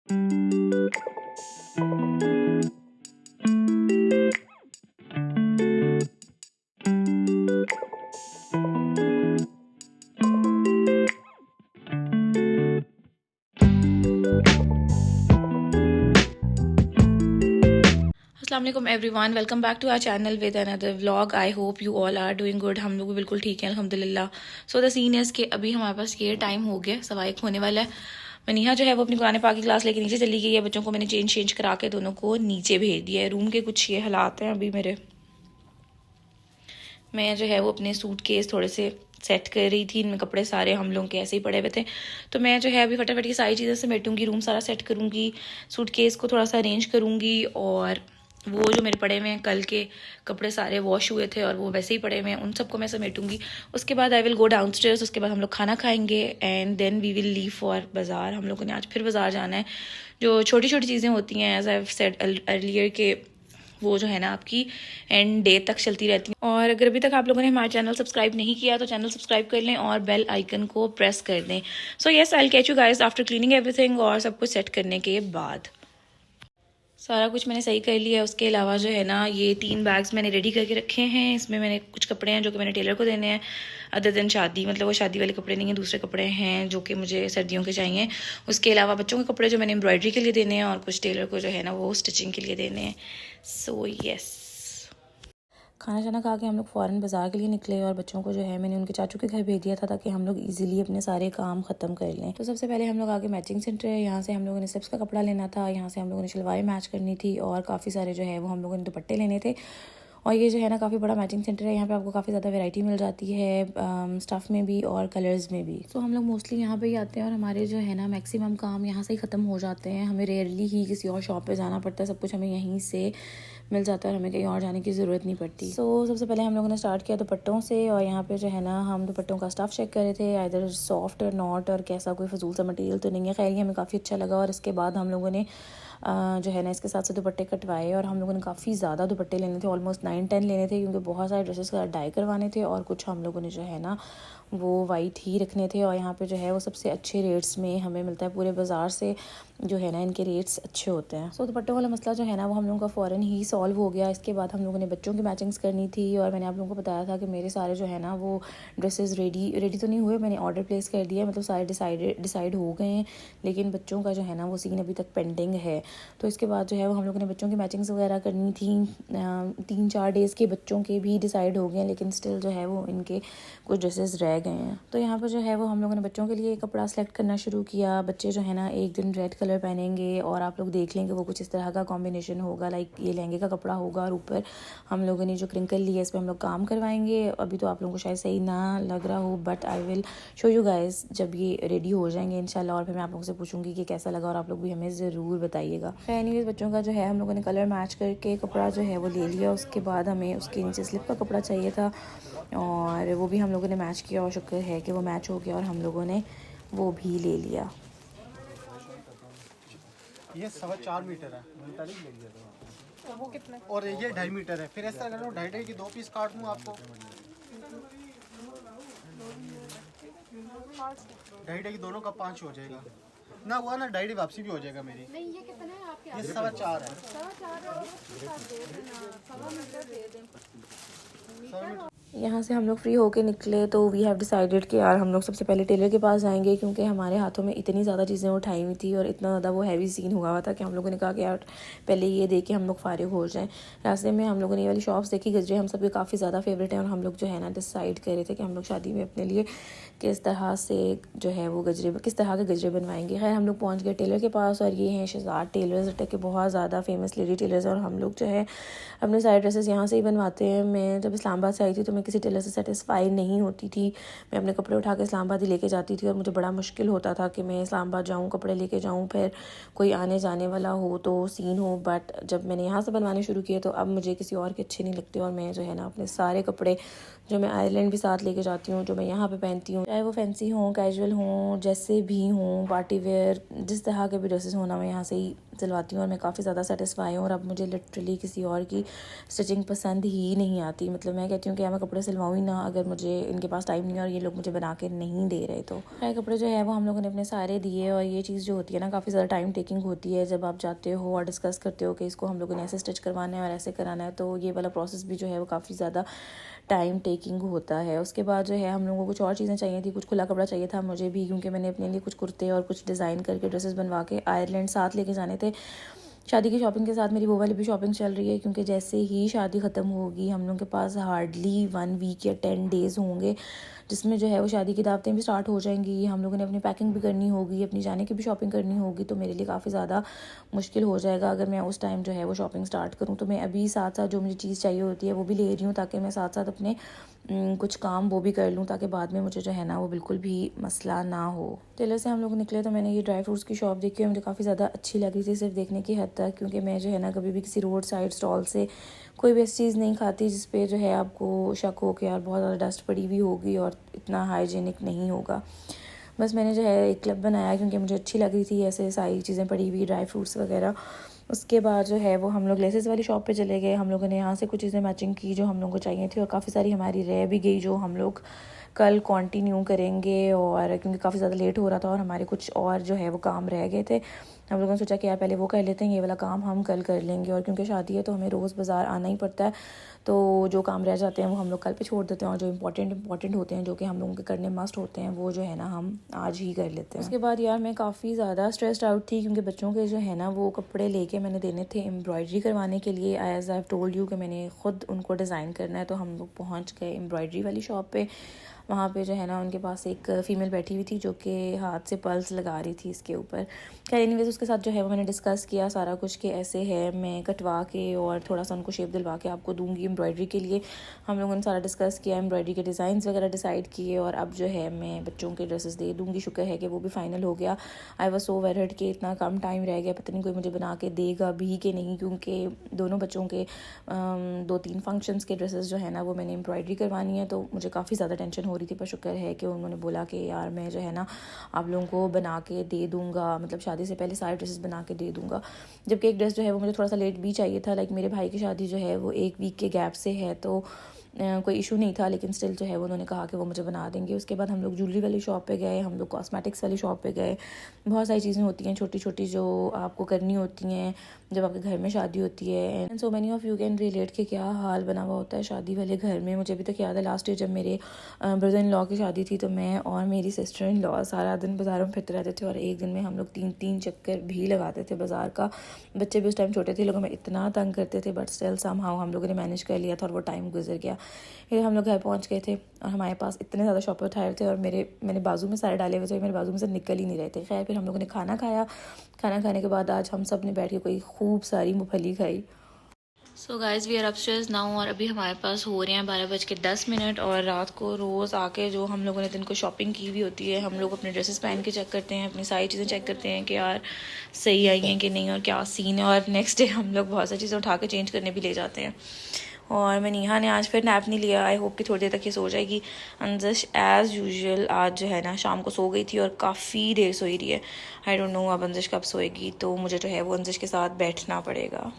अस्सलाम everyone, welcome back to our channel with another vlog. I hope you all are doing good. हम लोग भी बिल्कुल ठीक हैं अल्हम्दुलिल्लाह। सो द सीन इज़ कि अभी हमारे पास ये टाइम हो गया, 1:15 होने वाला है। मनीहा जो है वो अपनी कुरान पाक की क्लास लेके नीचे चली गई है। बच्चों को मैंने चेंज करा के दोनों को नीचे भेज दिया है। रूम के कुछ ये हालात हैं अभी मेरे। मैं जो है वो अपने सूट केस थोड़े से सेट कर रही थी। इनमें कपड़े सारे हम लोगों के ऐसे ही पड़े हुए थे, तो मैं जो है अभी फटाफट की सारी चीज़ें समेटूंगी, रूम सारा सेट करूँगी, सूट केस को थोड़ा सा अरेंज करूँगी। और वो जो मेरे पड़े हुए हैं कल के कपड़े सारे वॉश हुए थे और वो वैसे ही पड़े हुए हैं, उन सबको मैं समेटूंगी। उसके बाद I will go downstairs. उसके बाद हम लोग खाना खाएंगे and then we will leave for बाज़ार। हम लोगों ने आज फिर बाज़ार जाना है। जो छोटी छोटी चीज़ें होती हैं, एज आई सेड अर्लियर, के वो जो है ना आपकी एंड डे तक चलती रहती हैं। और अगर अभी तक आप लोगों ने हमारा चैनल सब्सक्राइब नहीं किया तो चैनल सब्सक्राइब कर लें और बेल आइकन को प्रेस कर दें। So yes, I will catch you guys after cleaning everything. और सब कुछ सेट करने के बाद सारा कुछ मैंने सही कर लिया है। उसके अलावा जो है ना ये 3 बैग्स मैंने रेडी करके रखे हैं। इसमें मैंने कुछ कपड़े हैं जो कि मैंने टेलर को देने हैं, अदर दिन शादी, मतलब वो शादी वाले कपड़े नहीं हैं, दूसरे कपड़े हैं जो कि मुझे सर्दियों के चाहिए। उसके अलावा बच्चों के कपड़े जो मैंने एम्ब्रॉयडरी के लिए देने हैं और कुछ टेलर को जो है ना वो स्टिचिंग के लिए देने हैं। सो येस, खाना शाना खा के हम लोग फ़ौरन बाज़ार के लिए निकले और बच्चों को जो है मैंने उनके चाचू के घर भेज दिया था ताकि हम लोग इजीली अपने सारे काम ख़त्म कर लें। तो सबसे पहले हम लोग आगे मैचिंग सेंटर है, यहाँ से हम लोगों ने स्लिप्स का कपड़ा लेना था, यहाँ से हम लोगों ने शलवारें मैच करनी थी और काफ़ी सारे जो है वो हम लोगों ने दुपट्टे लेने थे। और ये जो है ना काफ़ी बड़ा मैचिंग सेंटर है, यहाँ पे आपको काफ़ी ज़्यादा वैरायटी मिल जाती है स्टफ़ में भी और कलर्स में भी। तो हम लोग मोस्टली यहाँ पे ही आते हैं और हमारे जो है ना मैक्सिमम काम यहाँ से ही ख़त्म हो जाते हैं। हमें रेयरली ही किसी और शॉप पे जाना पड़ता है, सब कुछ हमें यहीं से मिल जाता है और हमें कहीं और जाने की ज़रूरत नहीं पड़ती। सबसे पहले हम लोगों ने स्टार्ट किया दुपट्टों से और यहाँ पे जो है ना हम दुपट्टों का स्टफ़ चेक कर रहे थे, आइदर सॉफ्ट और नॉट और कैसा कोई फजूल सा मटेरियल तो नहीं है। खैर ये हमें काफ़ी अच्छा लगा और इसके बाद हम लोगों ने जो है ना इसके साथ से दुपट्टे कटवाए और हम लोगों ने काफ़ी ज़्यादा दुपट्टे लेने थे, ऑलमोस्ट 9-10 लेने थे, क्योंकि बहुत सारे ड्रेसेस का डाई करवाने थे और कुछ हम लोगों ने जो है ना वो वाइट ही रखने थे। और यहाँ पे जो है वो सबसे अच्छे रेट्स में हमें मिलता है पूरे बाज़ार से, जो है ना इनके रेट्स अच्छे होते हैं। दुपट्टों वाला मसला जो है ना वो हम लोगों का फ़ौरन ही सॉल्व हो गया। इसके बाद हम लोगों ने बच्चों की मैचिंग्स करनी थी और मैंने आप लोगों को बताया था कि मेरे सारे जो है ना वो ड्रेसेस रेडी तो नहीं हुए, मैंने ऑर्डर प्लेस कर दिया, मतलब सारे डिसाइड हो गए हैं, लेकिन बच्चों का जो है ना वो सीन अभी तक पेंडिंग है। तो इसके बाद जो है वो हम लोगों ने बच्चों की मैचिंग्स वगैरह करनी थी। 3-4 डेज़ के बच्चों के भी डिसाइड हो गए हैं, लेकिन स्टिल जो है वो इनके कुछ ड्रेसेस रह गए हैं। तो यहाँ पर जो है वो हम लोगों ने बच्चों के लिए कपड़ा सेलेक्ट करना शुरू किया। बच्चे जो है ना एक दिन रेड कलर पहनेंगे और आप लोग देख लेंगे वो कुछ इस तरह का कॉम्बिनेशन होगा, लाइक ये लहंगे का कपड़ा होगा और ऊपर हम लोगों ने जो क्रिंकल ली है इस पर हम लोग काम करवाएंगे। अभी तो आप लोगों को शायद सही ना लग रहा हो, but I will show you guys जब ये रेडी हो जाएंगे इंशाल्लाह, और फिर मैं आप लोगों से पूछूंगी कि कैसा लगा और आप लोग भी हमें ज़रूर बताइएगा। एनीवेज बच्चों का जो है हम लोगों ने कलर मैच करके कपड़ा जो है वो ले लिया। उसके बाद हमें उसके नीचे स्लिप का कपड़ा चाहिए था और वो भी हम लोगों ने मैच किया और शुक्र है कि वो मैच हो गया और हम लोगों ने वो भी ले लिया। ये 4.25 मीटर है, 45 ले लिया था। तो वो कितना? और ये 2.5 मीटर है। फिर ऐसा करो 2.5 की 2 पीस काट दूँ आपको। 2.5 की दोनों का 5 हो जाएगा ना, हुआ ना 2.5 वापसी भी हो जाएगा मेरी। नहीं ये कितना है आपके? ये 4.25 है। 4.25 यहाँ से हम लोग फ्री होके निकले तो वी हैव डिसाइडेड कि यार हम लोग सबसे पहले टेलर के पास जाएंगे, क्योंकि हमारे हाथों में इतनी ज़्यादा चीज़ें उठाई हुई थी और इतना ज़्यादा वो हैवी सीन हुआ हुआ था कि हम लोगों ने कहा कि यार पहले ये देख के हम लोग फारिग हो जाएं। रास्ते में हम लोगों ने ये वाली शॉप्स देखी, गजरे हम सबके काफ़ी ज़्यादा फेवरेट हैं और हम लोग जो है ना डिसाइड कर रहे थे कि हम लोग शादी में अपने लिए किस तरह से जो है वो गजरे, किस तरह के गजरे बनवाएंगे। खैर हम लोग पहुँच गए टेलर के पास और ये हैं शहजाद टेलर्स, के बहुत ज़्यादा फेमस लेडी टेलर्स, और हम लोग जो है अपने सारे ड्रेसेस यहाँ से ही बनवाते हैं। मैं जब इस्लामाबाद से आई थी तो मैं किसी टेलर से सेटिस्फाई नहीं होती थी, मैं अपने कपड़े उठा के इस्लामाबाद ही लेके जाती थी और मुझे बड़ा मुश्किल होता था कि मैं इस्लामाबाद जाऊँ, कपड़े लेके जाऊँ, फिर कोई आने जाने वाला हो तो सीन हो। बट जब मैंने यहाँ से बनवाने शुरू किए तो अब मुझे किसी और के अच्छे नहीं लगते और मैं जो है ना अपने सारे कपड़े जो मैं आयरलैंड भी साथ लेके जाती हूँ, जो मैं यहाँ पे पहनती हूँ, चाहे वो फैंसी हों, कैजुअल हों, जैसे भी हों, पार्टी वेयर, जिस तरह के भी ड्रेसेस होना, मैं यहाँ से ही सिलवाती हूँ और मैं काफ़ी ज़्यादा सेटिस्फाई हूँ। और अब मुझे लिटरली किसी और की स्टिचिंग पसंद ही नहीं आती। मतलब मैं कहती हूँ कि मैं कपड़े सिलवाऊँ ही ना, अगर मुझे इनके पास टाइम नहीं है और ये लोग मुझे बना के नहीं दे रहे। तो कपड़े जो है वो हम लोगों ने अपने सारे दिए। और ये चीज़ जो होती है ना, काफ़ी ज़्यादा टाइम टेकिंग होती है जब आप जाते हो और डिस्कस करते हो कि इसको हम लोगों ने ऐसे स्टिच करवाना है और ऐसे कराना है। तो ये वाला प्रोसेस भी जो है वो काफ़ी ज़्यादा टाइम टेकिंग होता है। उसके बाद जो है हम लोगों को कुछ और चीज़ें चाहिए थी, कुछ खुला कपड़ा चाहिए था मुझे भी, क्योंकि मैंने अपने लिए कुछ कुर्ते और कुछ डिज़ाइन करके ड्रेसेस बनवा के आयरलैंड साथ लेके जाने थे। शादी की शॉपिंग के साथ मेरी वो वाली भी शॉपिंग चल रही है, क्योंकि जैसे ही शादी ख़त्म होगी हम लोगों के पास हार्डली 1 वीक या 10 डेज़ होंगे, जिसमें जो है वो शादी की दावतें भी स्टार्ट हो जाएंगी। हम लोगों ने अपनी पैकिंग भी करनी होगी, अपनी जाने की भी शॉपिंग करनी होगी। तो मेरे लिए काफ़ी ज़्यादा मुश्किल हो जाएगा अगर मैं उस टाइम जो है वो शॉपिंग स्टार्ट करूँ। तो मैं अभी साथ साथ जो मुझे चीज़ चाहिए होती है वो भी ले रही हूँ, ताकि मैं साथ साथ अपने कुछ काम वो भी कर लूँ, ताकि बाद में मुझे जो है ना वो बिल्कुल भी मसला ना हो। टेलर से हम लोग निकले तो मैंने ये ड्राई फ्रूट्स की शॉप देखी और मुझे काफ़ी ज़्यादा अच्छी लगी थी, सिर्फ देखने की हद तक, क्योंकि मैं जो है ना कभी भी किसी रोड साइड स्टॉल से कोई भी ऐसी चीज़ नहीं खाती जिस पे जो है आपको शक हो कि यार बहुत ज़्यादा डस्ट पड़ी हुई होगी और इतना हाइजीनिक नहीं होगा। बस मैंने जो है एक क्लब बनाया क्योंकि मुझे अच्छी लग रही थी ऐसे सारी चीज़ें पड़ी हुई, ड्राई फ्रूट्स वगैरह। उसके बाद जो है वो हम लोग लेसेस वाली शॉप पे चले गए। हम लोगों ने यहाँ से कुछ चीज़ें मैचिंग की जो हम लोगों को चाहिए थी, और काफ़ी सारी हमारी रह भी गई जो हम लोग कल कंटिन्यू करेंगे। और क्योंकि काफ़ी ज़्यादा लेट हो रहा था और हमारे कुछ और जो है वो काम रह गए थे, हम लोगों ने सोचा कि यार पहले वो कर लेते हैं, ये वाला काम हम कल कर लेंगे। और क्योंकि शादी है तो हमें रोज़ बाज़ार आना ही पड़ता है, तो जो काम रह जाते हैं वो हम लोग कल पे छोड़ देते हैं, और जो इम्पोर्टेंट होते हैं जो कि हम लोगों के करने मस्ट होते हैं वो जो है ना हम आज ही कर लेते हैं। उसके बाद यार मैं काफ़ी ज़्यादा स्ट्रेस्ड आउट थी, क्योंकि बच्चों के जो है ना वो कपड़े लेके मैंने देने थे एम्ब्रॉयडरी करवाने के लिए। As I have told you कि मैंने ख़ुद उनको डिज़ाइन करना है। तो हम लोग पहुँच गए एम्ब्रॉयडरी वाली शॉप पे। वहाँ पे जो है ना उनके पास एक फ़ीमेल बैठी हुई थी जो कि हाथ से पल्स लगा रही थी इसके ऊपर। खैर एनीवेज़ उसके साथ जो है वो मैंने डिस्कस किया सारा कुछ कि ऐसे है, मैं कटवा के और थोड़ा सा उनको शेप दिलवा के आपको दूंगी एम्ब्रॉयडरी के लिए। हम लोगों ने सारा डिस्कस किया, एम्ब्रॉयडरी के डिज़ाइंस वगैरह डिसाइड किए, और अब जो है मैं बच्चों के ड्रेसेस दे दूँगी। शुक्र है कि वो भी फ़ाइनल हो गया। आई वॉज सो वेरिड कि इतना कम टाइम रह गया, पता नहीं कोई मुझे बना के देगा भी कि नहीं, क्योंकि दोनों बच्चों के 2-3 फंक्शंस के ड्रेसेस जो है ना वो मैंने एम्ब्रॉयडरी करवानी है। तो मुझे काफ़ी ज़्यादा टेंशन हो रही थी, पर शुक्र है कि उन्होंने बोला कि यार मैं जो है ना आप लोगों को बना के दे दूँगा, मतलब शादी से पहले सारे ड्रेसेस बना के दे दूँगा। जबकि एक ड्रेस जो है वो मुझे थोड़ा सा लेट भी चाहिए था, लाइक मेरे भाई की शादी जो है वो 1 वीक के गैप से है, तो कोई इशू नहीं था, लेकिन स्टिल जो है वो उन्होंने कहा कि वो मुझे बना देंगे। उसके बाद हम लोग ज्वेलरी वाली शॉप पे गए, हम लोग कॉस्मेटिक्स वाली शॉप पे गए। बहुत सारी चीज़ें होती हैं छोटी छोटी जो आपको करनी होती हैं जब आपके घर में शादी होती है। And so many of you can relate कि क्या हाल बना हुआ होता है शादी वाले घर में। मुझे अभी तक याद है लास्ट ईयर जब मेरे ब्रदर इन लॉ की शादी थी, तो मैं और मेरी सिस्टर इन लॉ सारा दिन बाज़ारों में फिरते रहते थे, और एक दिन में हम लोग 3-3 चक्कर भी लगाते थे बाज़ार का। बच्चे भी उस टाइम छोटे थे, लोग हमें इतना तंग करते थे, बट स्टिल समहाउ हम लोगों ने मैनेज कर लिया था और वो टाइम गुजर गया। फिर हम लोग घर पहुंच गए थे और हमारे पास इतने ज़्यादा शॉपर उठाए थे, और मैंने बाजू में सारे डाले हुए थे, मेरे बाजू में से निकल ही नहीं रहे थे। खैर फिर हम लोगों ने खाना खाया। खाना खाने के बाद आज हम सब ने बैठ के कोई खूब सारी मूंगफली खाई। So guys we are upstairs now, और अभी हमारे पास हो रहे हैं 12:10। और रात को रोज़ आके जो हम लोगों ने दिन को शॉपिंग की हुई होती है, हम लोग अपने ड्रेसेस पहन के चेक करते हैं, अपनी सारी चीज़ें चेक करते हैं कि यार सही आई हैं कि नहीं और क्या सीन है। और नेक्स्ट डे हम लोग बहुत सारी चीज़ें उठा के चेंज करने भी ले जाते हैं। और मनीहा ने आज फिर नैप नहीं लिया, आई होप कि थोड़ी देर तक ये सो जाएगी। अंजिश एज़ यूजुअल आज जो है ना शाम को सो गई थी और काफ़ी देर सोई रही है। आई डोंट नो अब अंजिश कब सोएगी, तो मुझे जो है वो अंजिश के साथ बैठना पड़ेगा।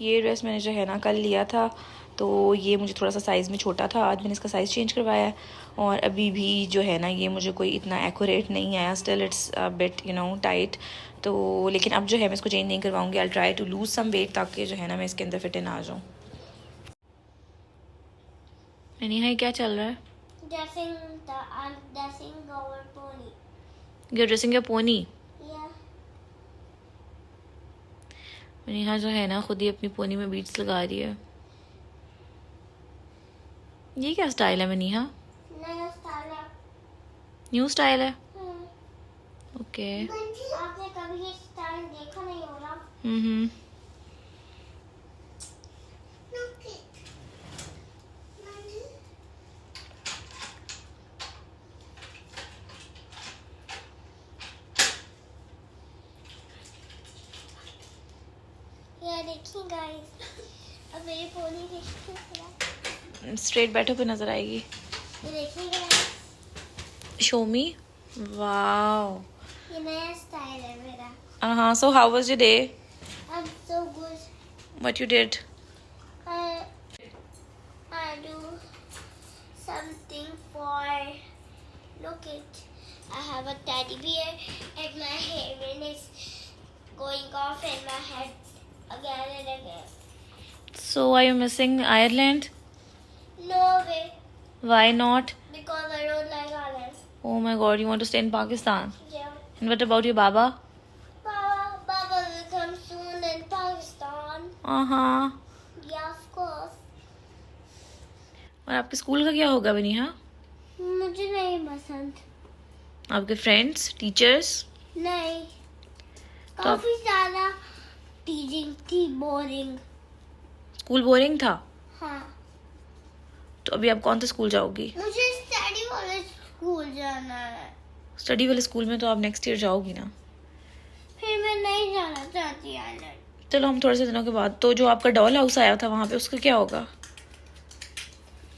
ये ड्रेस मैंने जो है ना कल लिया था, तो ये मुझे थोड़ा सा साइज़ में छोटा था, आज मैंने इसका साइज़ चेंज करवाया है। और अभी भी जो है ना ये मुझे कोई इतना एक्यूरेट नहीं आया, still it's a bit tight. तो लेकिन अब जो है मैं इसको चेंज नहीं करवाऊंगी, I try to lose some weight, ताकि जो है ना मैं इसके अंदर फिट इन आ जाऊँ। नहीं क्या चल रहा है? You're dressing your pony? Yeah. Maniha जो है ना खुद ही अपनी पोनी में बीट्स लगा रही है। ये क्या स्टाइल है मनीहा? नया स्टाइल है। न्यू स्टाइल है? ओके। आपने कभी ये स्टाइल देखा नहीं होगा। ये देखिए गाइस, अब मेरी पोनी देखिए स्ट्रेट बैठो पे नजर आएगी। ये देखिए गाइस, शो मी। वाओ, ये नया स्टाइल है मेरा। So how was your day? I'm so good. What you did? I do something for. Look it. I have a teddy bear and my hair is going off in my head again and again. So are you missing Ireland? No way. Why not? Because I don't like Ireland. Oh my god, you want to stay in Pakistan? Yeah. And what about your Baba? Baba will come soon in Pakistan. हाँ. Yeah, of course. और आपके school का क्या होगा बनीहा? मुझे नहीं पसंद. आपके फ्रेंड्स, टीचर्स? नहीं. तो काफी ज्यादा टीचिंग थी, बोरिंग. स्कूल बोरिंग था? हाँ. तो अभी आप कौन से स्कूल जाओगी? मुझे स्टडी वाले स्कूल जाना है. स्टडी वाले स्कूल में तो आप नेक्स्ट ईयर जाओगी ना? फिर मैं नहीं जाना चाहती आइलैंड. चलो हम थोड़े से दिनों के बाद. तो जो आपका डॉल हाउस आया था वहाँ पे उसका क्या होगा?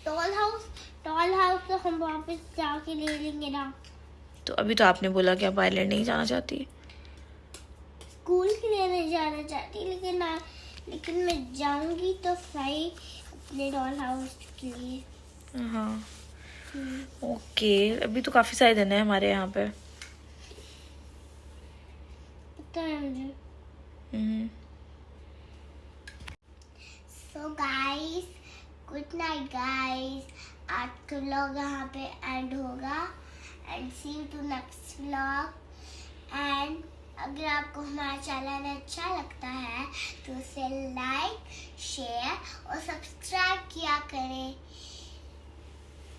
टॉल हाउस तो हम वापस जाके ले लेंगे ना. तो अभी तो आपने बोला कि आप आयरलैंड नहीं जाना चाहती. स्कूल के लिए नहीं जाना चाहती, लेकिन मैं जाऊंगी तो सही अपने डॉल हाउस के लिए. हाँ. ओके. अभी तो काफी सारे दिन है हमारे यहाँ पे. पता है मुझे. So guys, good night guys. आज का व्लॉग यहाँ पे एंड होगा and see you to next vlog. And अगर आपको हमारा चैनल अच्छा लगता है तो उसे लाइक, शेयर और सब्सक्राइब किया करें.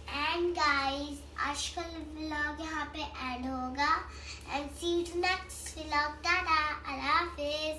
एंड गाइस, आज का व्लॉग यहाँ पे एंड होगा and see you to next vlog. Tata, अल्लाह हाफिज.